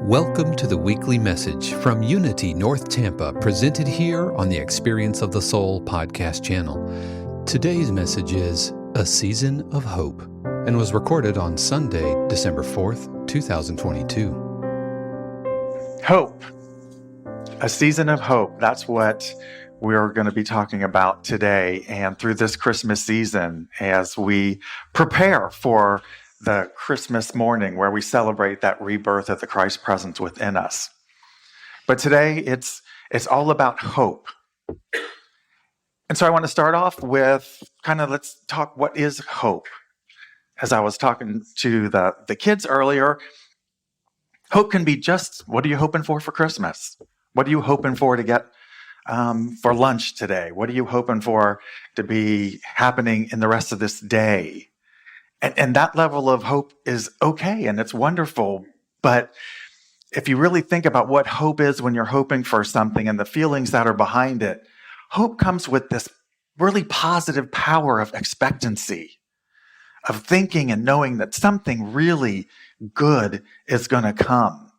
Welcome to the weekly message from Unity North Tampa, presented here on the Experience of the Soul podcast channel. Today's message is A Season of Hope and was recorded on Sunday, December 4th, 2022. Hope. A season of hope. That's what we're going to be talking about today and through this Christmas season as we prepare for the Christmas morning where we celebrate that rebirth of the Christ presence within us. But today it's all about hope. And so I want to start off with let's talk, what is hope? As I was talking to the kids earlier, hope can be just, what are you hoping for Christmas? What are you hoping for to get for lunch today? What are you hoping for to be happening in the rest of this day? And that level of hope is okay, and it's wonderful. But if you really think about what hope is when you're hoping for something and the feelings that are behind it, hope comes with this really positive power of expectancy, of thinking and knowing that something really good is going to come.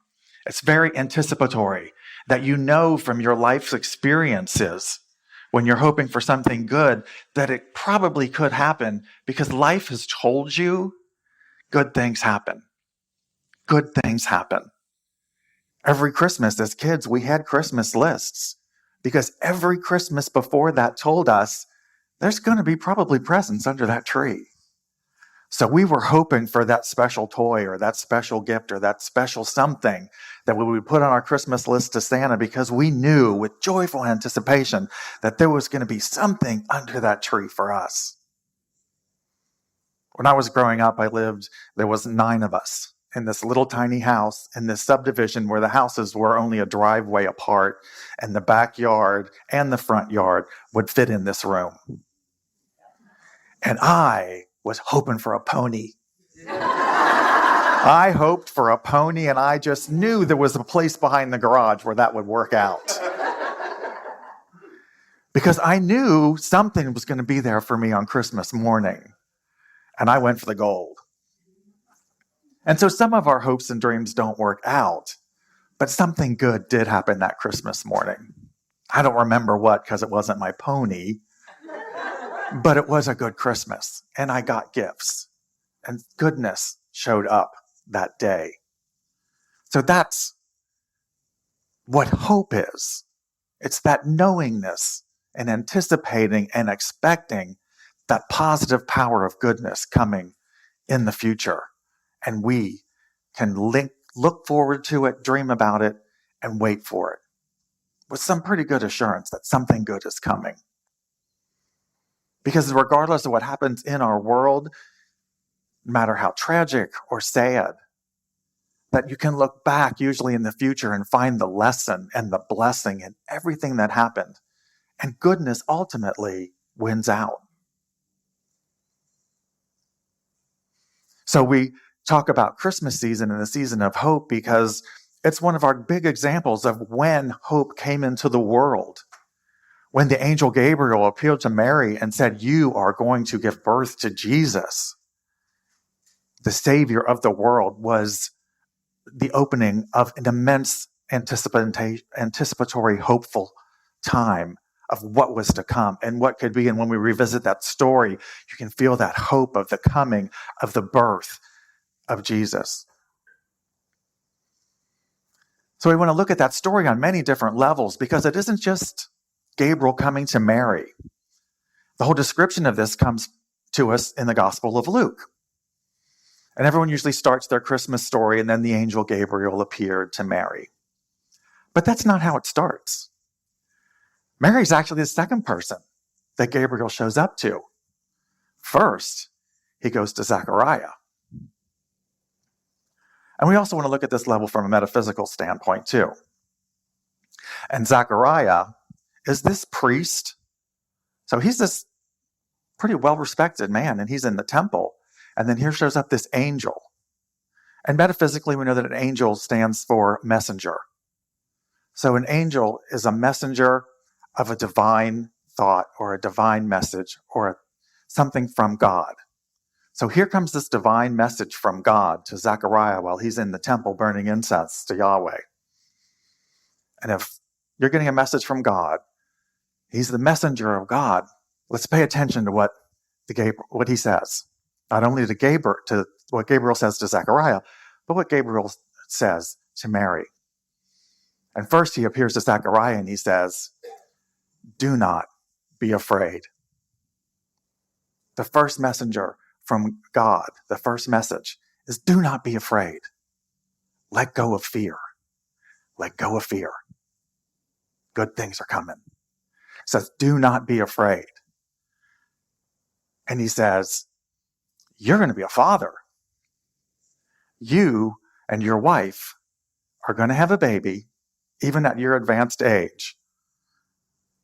It's very anticipatory, that you know from your life's experiences when you're hoping for something good that it probably could happen because life has told you good things happen. Good things happen. Every Christmas as kids, we had Christmas lists because every Christmas before that told us there's going to be probably presents under that tree. So we were hoping for that special toy or that special gift or that special something that we would put on our Christmas list to Santa because we knew with joyful anticipation that there was going to be something under that tree for us. When I was growing up, there was 9 of us in this little tiny house in this subdivision where the houses were only a driveway apart and the backyard and the front yard would fit in this room. And I was hoping for a pony. I hoped for a pony, and I just knew there was a place behind the garage where that would work out. Because I knew something was going to be there for me on Christmas morning. And I went for the gold. And so some of our hopes and dreams don't work out, but something good did happen that Christmas morning. I don't remember what, because it wasn't my pony. But it was a good Christmas, and I got gifts, and goodness showed up that day. So that's what hope is. It's that knowingness and anticipating and expecting that positive power of goodness coming in the future. And we can look forward to it, dream about it, and wait for it with some pretty good assurance that something good is coming. Because regardless of what happens in our world, no matter how tragic or sad, that you can look back usually in the future and find the lesson and the blessing in everything that happened. And goodness ultimately wins out. So we talk about Christmas season and the season of hope because it's one of our big examples of when hope came into the world. When the angel Gabriel appealed to Mary and said, "You are going to give birth to Jesus," the Savior of the world, was the opening of an immense anticipatory, hopeful time of what was to come and what could be. And when we revisit that story, you can feel that hope of the coming of the birth of Jesus. So we want to look at that story on many different levels because it isn't just Gabriel coming to Mary. The whole description of this comes to us in the Gospel of Luke. And everyone usually starts their Christmas story and then the angel Gabriel appeared to Mary. But that's not how it starts. Mary's actually the second person that Gabriel shows up to. First, he goes to Zechariah. And we also want to look at this level from a metaphysical standpoint too. And Zechariah is this priest. So he's this pretty well-respected man, and he's in the temple. And then here shows up this angel. And metaphysically, we know that an angel stands for messenger. So an angel is a messenger of a divine thought or a divine message or something from God. So here comes this divine message from God to Zechariah while he's in the temple burning incense to Yahweh. And if you're getting a message from God, he's the messenger of God. Let's pay attention to what he says. Not only to what Gabriel says to Zechariah, but what Gabriel says to Mary. And first he appears to Zechariah and he says, do not be afraid. The first messenger from God, the first message is do not be afraid. Let go of fear. Let go of fear. Good things are coming. He says, do not be afraid. And he says, you're going to be a father. You and your wife are going to have a baby, even at your advanced age.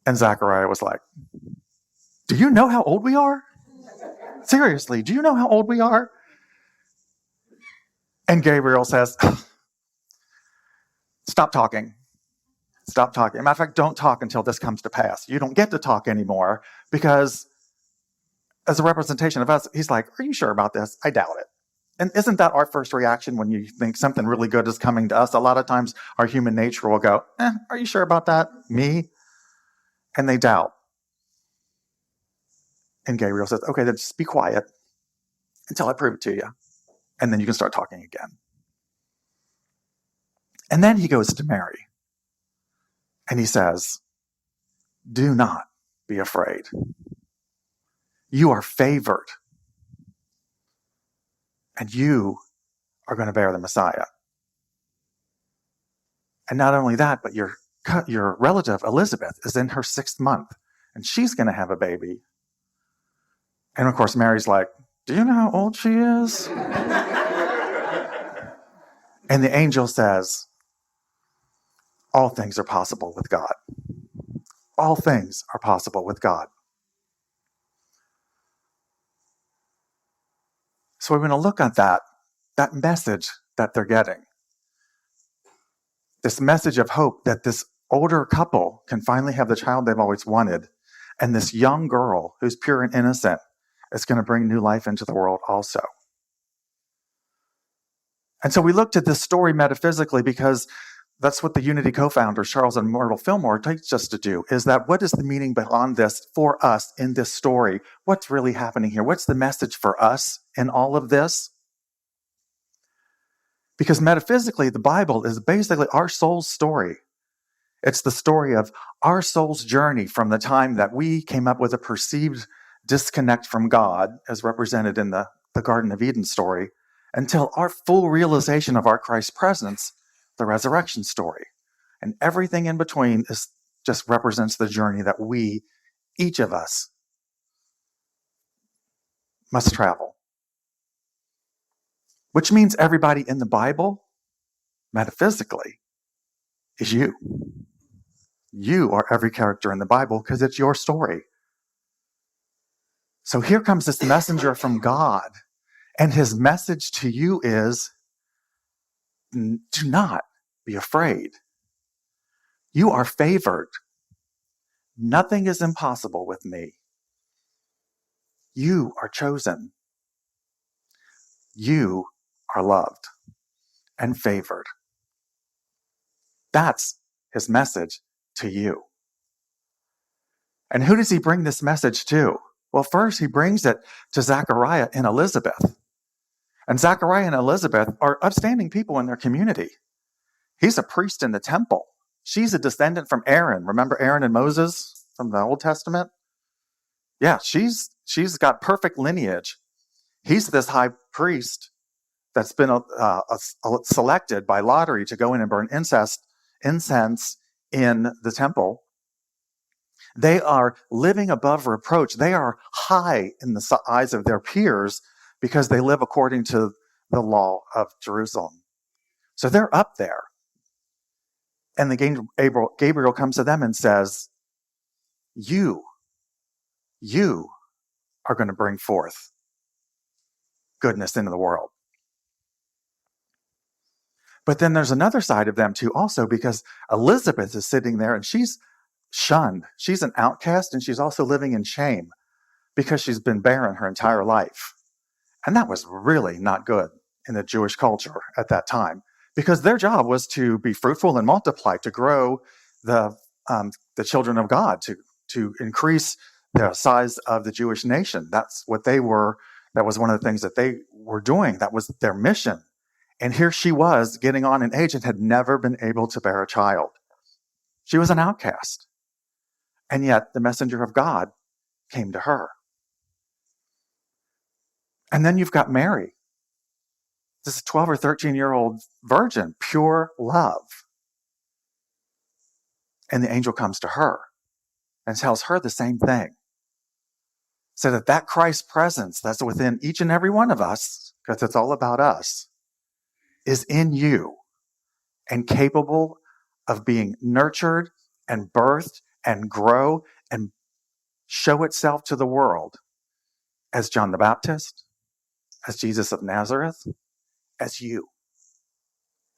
And Zechariah was like, do you know how old we are? Seriously, do you know how old we are? And Gabriel says, stop talking. Stop talking. Matter of fact, don't talk until this comes to pass. You don't get to talk anymore because as a representation of us, he's like, are you sure about this? I doubt it. And isn't that our first reaction when you think something really good is coming to us? A lot of times our human nature will go, are you sure about that? Me? And they doubt. And Gabriel says, okay, then just be quiet until I prove it to you. And then you can start talking again. And then he goes to Mary. And he says, do not be afraid. You are favored. And you are going to bear the Messiah. And not only that, but your relative, Elizabeth, is in her 6th month. And she's going to have a baby. And of course, Mary's like, do you know how old she is? And the angel says, all things are possible with God. All things are possible with God. So we're going to look at that message that they're getting. This message of hope that this older couple can finally have the child they've always wanted. And this young girl who's pure and innocent is going to bring new life into the world also. And so we looked at this story metaphysically because that's what the Unity co-founders, Charles and Myrtle Fillmore, teach us to do, is that what is the meaning behind this for us in this story? What's really happening here? What's the message for us in all of this? Because metaphysically, the Bible is basically our soul's story. It's the story of our soul's journey from the time that we came up with a perceived disconnect from God, as represented in the Garden of Eden story, until our full realization of our Christ presence, the resurrection story. And everything in between just represents the journey that we, each of us, must travel. Which means everybody in the Bible, metaphysically, is you. You are every character in the Bible because it's your story. So here comes this messenger from God, and his message to you is, do not be afraid. You are favored. Nothing is impossible with me. You are chosen. You are loved and favored. That's his message to you. And who does he bring this message to? Well, first he brings it to Zechariah and Elizabeth. And Zechariah and Elizabeth are upstanding people in their community. He's a priest in the temple. She's a descendant from Aaron. Remember Aaron and Moses from the Old Testament? Yeah, she's got perfect lineage. He's this high priest that's been selected by lottery to go in and burn incense in the temple. They are living above reproach. They are high in the eyes of their peers because they live according to the law of Jerusalem. So they're up there. And the Gabriel comes to them and says, you are going to bring forth goodness into the world. But then there's another side of them too also, because Elizabeth is sitting there and she's shunned. She's an outcast and she's also living in shame because she's been barren her entire life. And that was really not good in the Jewish culture at that time, because their job was to be fruitful and multiply, to grow the children of God, to increase the size of the Jewish nation. That's what they were. That was one of the things that they were doing. That was their mission. And here she was, getting on in age and had never been able to bear a child. She was an outcast. And yet the messenger of God came to her. And then you've got Mary, this 12 or 13-year-old virgin, pure love. And the angel comes to her and tells her the same thing. So that Christ presence that's within each and every one of us, because it's all about us, is in you and capable of being nurtured and birthed and grow and show itself to the world as John the Baptist, as Jesus of Nazareth, as you,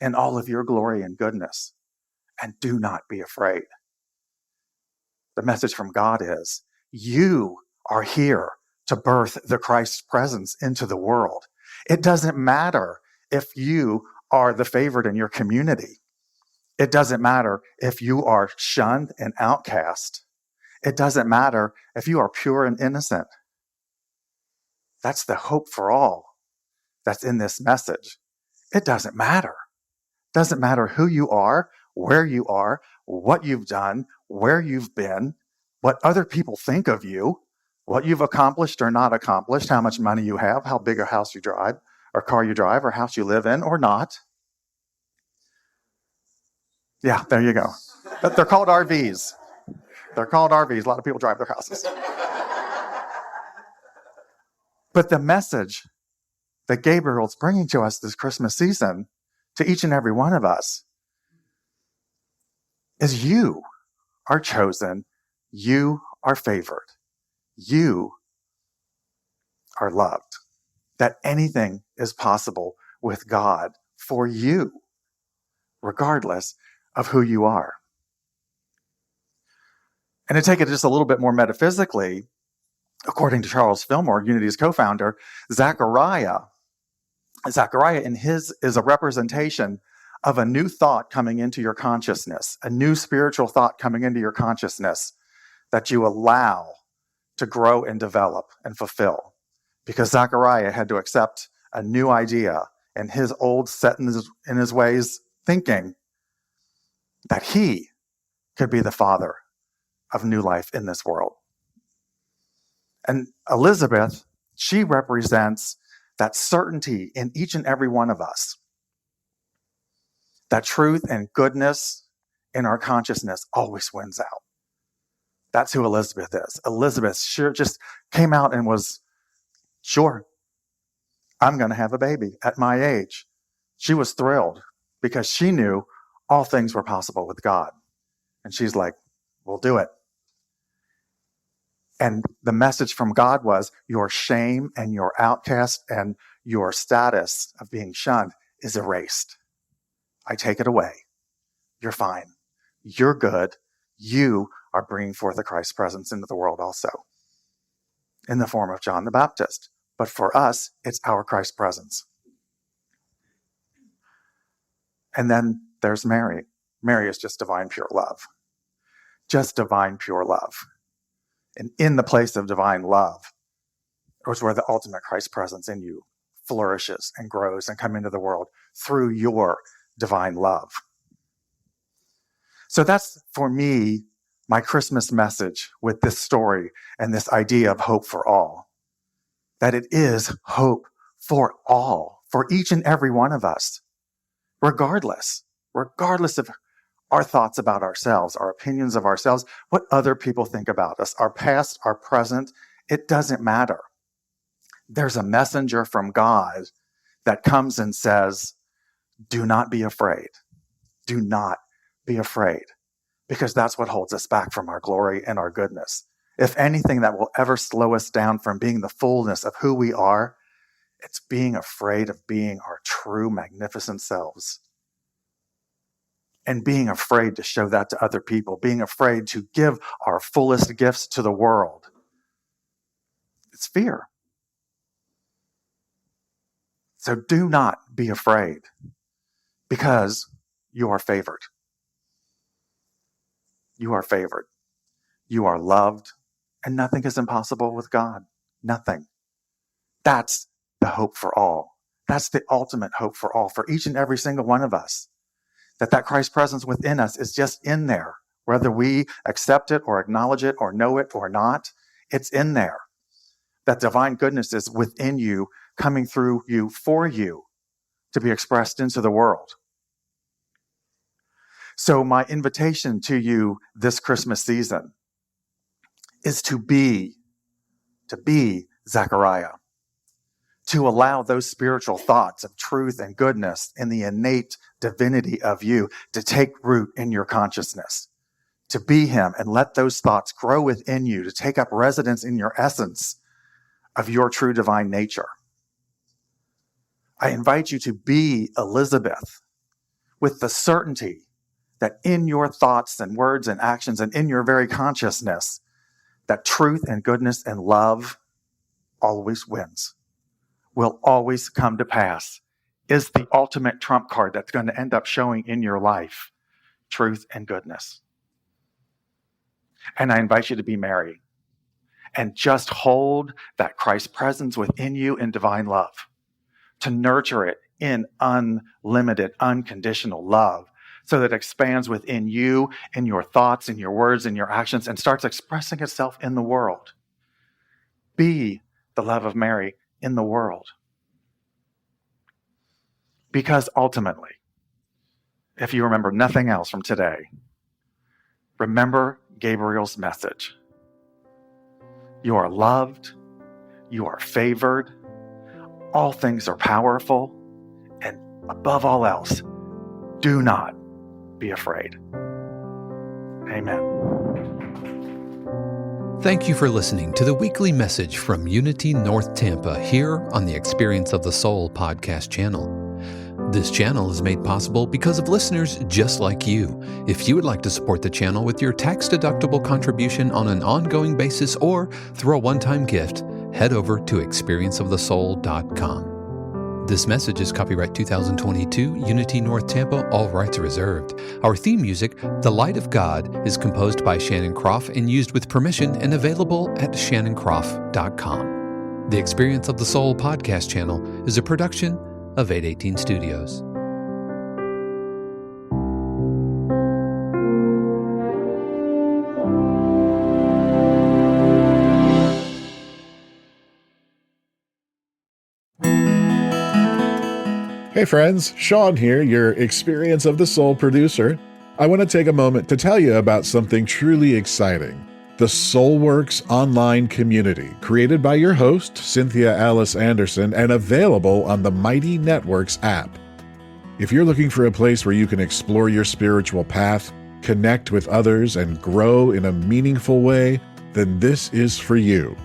in all of your glory and goodness. And do not be afraid. The message from God is, you are here to birth the Christ's presence into the world. It doesn't matter if you are the favorite in your community. It doesn't matter if you are shunned and outcast. It doesn't matter if you are pure and innocent. That's the hope for all that's in this message. It doesn't matter. It doesn't matter who you are, where you are, what you've done, where you've been, what other people think of you, what you've accomplished or not accomplished, how much money you have, how big a house you drive, or car you drive, or house you live in or not. Yeah, there you go. But they're called RVs. They're called RVs. A lot of people drive their houses. But the message that Gabriel's bringing to us this Christmas season, to each and every one of us, is you are chosen, you are favored, you are loved, that anything is possible with God for you, regardless of who you are. And to take it just a little bit more metaphysically, according to Charles Fillmore, Unity's co-founder, Zechariah in his is a representation of a new thought coming into your consciousness, a new spiritual thought coming into your consciousness that you allow to grow and develop and fulfill. Because Zechariah had to accept a new idea and his old set in his ways thinking that he could be the father of new life in this world. And Elizabeth, she represents that certainty in each and every one of us, that truth and goodness in our consciousness always wins out. That's who Elizabeth is. Elizabeth sure just came out and was, sure, I'm going to have a baby at my age. She was thrilled because she knew all things were possible with God. And she's like, we'll do it. And the message from God was, your shame and your outcast and your status of being shunned is erased. I take it away. You're fine. You're good. You are bringing forth the Christ presence into the world also, in the form of John the Baptist. But for us, it's our Christ presence. And then there's Mary. Mary is just divine, pure love. Just divine, pure love. And in the place of divine love is where the ultimate Christ presence in you flourishes and grows and comes into the world through your divine love. So that's, for me, my Christmas message with this story and this idea of hope for all. That it is hope for all, for each and every one of us, regardless of our thoughts about ourselves, our opinions of ourselves, what other people think about us, our past, our present, it doesn't matter. There's a messenger from God that comes and says, do not be afraid. Do not be afraid. Because that's what holds us back from our glory and our goodness. If anything that will ever slow us down from being the fullness of who we are, it's being afraid of being our true, magnificent selves. And being afraid to show that to other people, being afraid to give our fullest gifts to the world. It's fear. So do not be afraid, because you are favored. You are favored. You are loved, and nothing is impossible with God. Nothing. That's the hope for all. That's the ultimate hope for all, for each and every single one of us. That Christ presence within us is just in there. Whether we accept it or acknowledge it or know it or not, it's in there. That divine goodness is within you, coming through you, for you, to be expressed into the world. So my invitation to you this Christmas season is to be Zechariah, to allow those spiritual thoughts of truth and goodness and the innate divinity of you to take root in your consciousness, to be him and let those thoughts grow within you, to take up residence in your essence of your true divine nature. I invite you to be Elizabeth with the certainty that in your thoughts and words and actions and in your very consciousness, that truth and goodness and love always wins, will always come to pass, is the ultimate trump card that's going to end up showing in your life truth and goodness. And I invite you to be Mary and just hold that Christ presence within you in divine love, to nurture it in unlimited, unconditional love, so that it expands within you, in your thoughts, in your words, in your actions, and starts expressing itself in the world. Be the love of Mary in the world. Because ultimately, if you remember nothing else from today, remember Gabriel's message. You are loved, you are favored, all things are powerful, and above all else, do not be afraid. Amen. Thank you for listening to the weekly message from Unity North Tampa here on the Experience of the Soul podcast channel. This channel is made possible because of listeners just like you. If you would like to support the channel with your tax-deductible contribution on an ongoing basis or through a one-time gift, head over to experienceofthesoul.com. This message is copyright 2022, Unity North Tampa, all rights reserved. Our theme music, The Light of God, is composed by Shannon Croft and used with permission and available at shannoncroft.com. The Experience of the Soul podcast channel is a production of 818 Studios. Hey friends, Sean here, your Experience of the Soul producer. I want to take a moment to tell you about something truly exciting. The Soulworks online community, created by your host, Cynthia Alice Anderson, and available on the Mighty Networks app. If you're looking for a place where you can explore your spiritual path, connect with others, and grow in a meaningful way, then this is for you.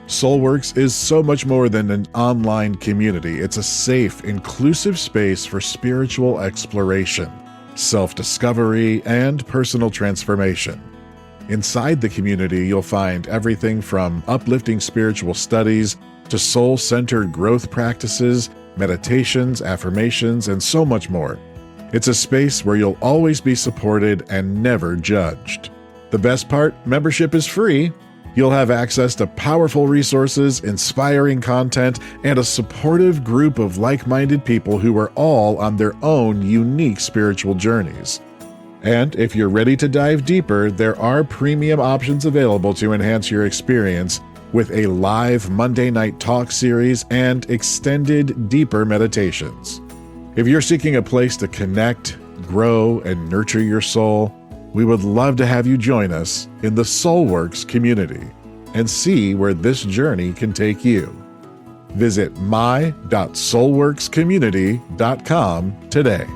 Soulworks is so much more than an online community. It's a safe, inclusive space for spiritual exploration, self-discovery, and personal transformation. Inside the community, you'll find everything from uplifting spiritual studies to soul-centered growth practices, meditations, affirmations, and so much more. It's a space where you'll always be supported and never judged. The best part, membership is free. You'll have access to powerful resources, inspiring content, and a supportive group of like-minded people who are all on their own unique spiritual journeys. And if you're ready to dive deeper, there are premium options available to enhance your experience with a live Monday night talk series and extended, deeper meditations. If you're seeking a place to connect, grow, and nurture your soul, we would love to have you join us in the Soulworks community and see where this journey can take you. Visit my.soulworkscommunity.com today.